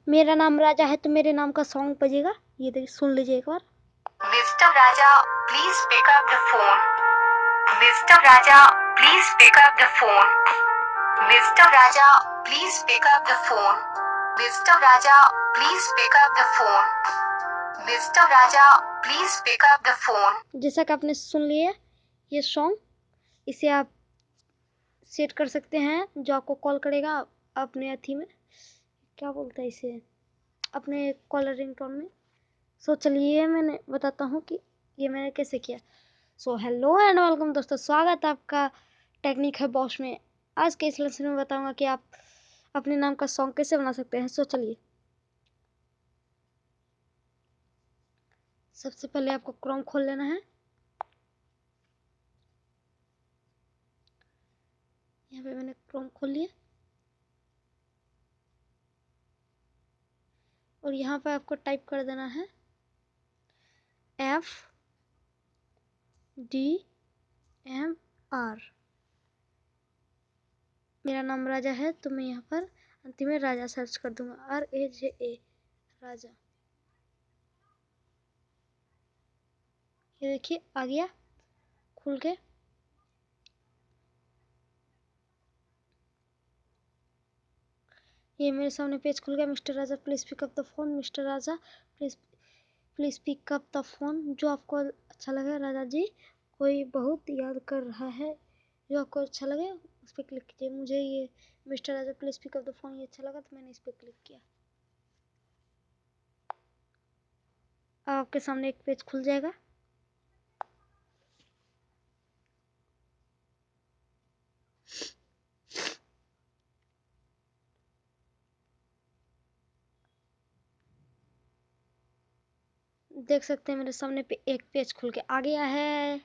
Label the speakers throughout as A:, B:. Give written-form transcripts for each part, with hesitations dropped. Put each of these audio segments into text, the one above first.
A: मेरा नाम राजा है तो मेरे नाम का सॉन्ग बजेगा, ये देखिए सुन लीजिए एक बार।
B: Mister Raja please pick up the phone, mister Raja please pick up the phone, mister Raja please pick up the phone, mister Raja please pick up the phone, mister Raja please pick up the phone.
A: जैसा कि आपने सुन लिया ये सॉन्ग, इसे आप set कर सकते हैं, जो आपको कॉल करेगा अपने अथी में, क्या बोलता है इसे, अपने कॉलर रिंगटोन में। सो चलिए मैंने बताता हूँ कि ये मैंने कैसे किया। सो हेलो एंड वेलकम दोस्तों, स्वागत है आपका टेक्निक है बॉस में। आज के इस लेसन में बताऊंगा कि आप अपने नाम का सॉन्ग कैसे बना सकते हैं। सो चलिए, सबसे पहले आपको क्रोम खोल लेना है। यहाँ पे मैंने क्रोम खोल लिया और यहाँ पे आपको टाइप कर देना है Fdmr। मेरा नाम राजा है तो मैं यहाँ पर अंतिम में राजा सर्च कर दूंगा, RAJA राजा। ये देखिए आ गया खुल के। ये मेरे सामने पेज खुल गया। Mister Raja please pick up the phone, mister Raja please please pick up the phone. जो आपको अच्छा लगे राजा जी, कोई बहुत याद कर रहा है, जो आपको अच्छा लगे उस पर क्लिक कीजिए। मुझे ये mister Raja please pick up the phone ये अच्छा लगा तो मैंने इस पर क्लिक किया। अब आपके सामने एक पेज खुल जाएगा। देख सकते हैं मेरे सामने पे एक पेज खुल के आ गया है।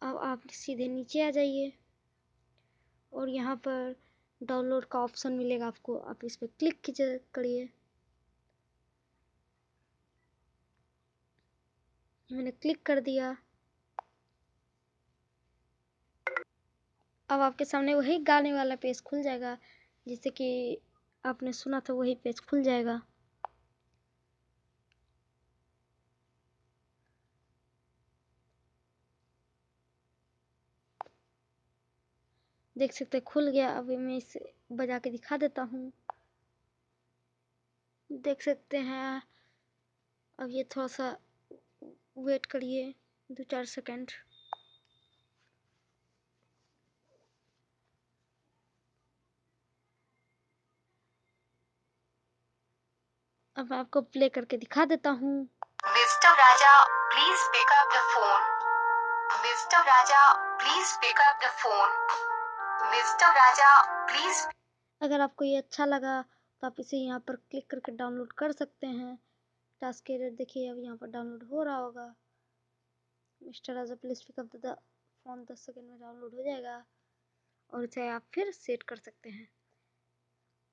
A: अब आप सीधे नीचे आ जाइए और यहाँ पर डाउनलोड का ऑप्शन मिलेगा आपको, आप इस पर क्लिक कीजिए करिए। मैंने क्लिक कर दिया। अब आपके सामने वही गाने वाला पेज खुल जाएगा, जिससे कि आपने सुना था वही पेज खुल जाएगा। देख सकते हैं खुल गया। अभी मैं इसे बजा के दिखा देता हूँ। देख सकते हैं। अब ये थोड़ा सा वेट करिए 2-4 सेकंड। अब आपको प्ले करके दिखा देता हूँ।
B: Mister Raja please pick up the phone, mister Raja please pick up the phone, mister Raja please.
A: अगर आपको ये अच्छा लगा तो आप इसे यहाँ पर क्लिक करके डाउनलोड कर सकते हैं। टास्क एरर देखिए अब यहाँ पर डाउनलोड हो रहा होगा। Mister Raja please pick up the phone 10 second में डाउनलोड हो जाएगा और इसे आप फिर सेट कर सकते हैं।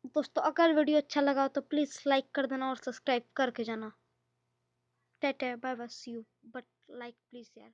A: दोस्तों अगर वीडियो अच्छा लगा तो प्लीज़ लाइक कर देना और सब्सक्राइब करके जाना। Tata bye bye see you, but like please यार।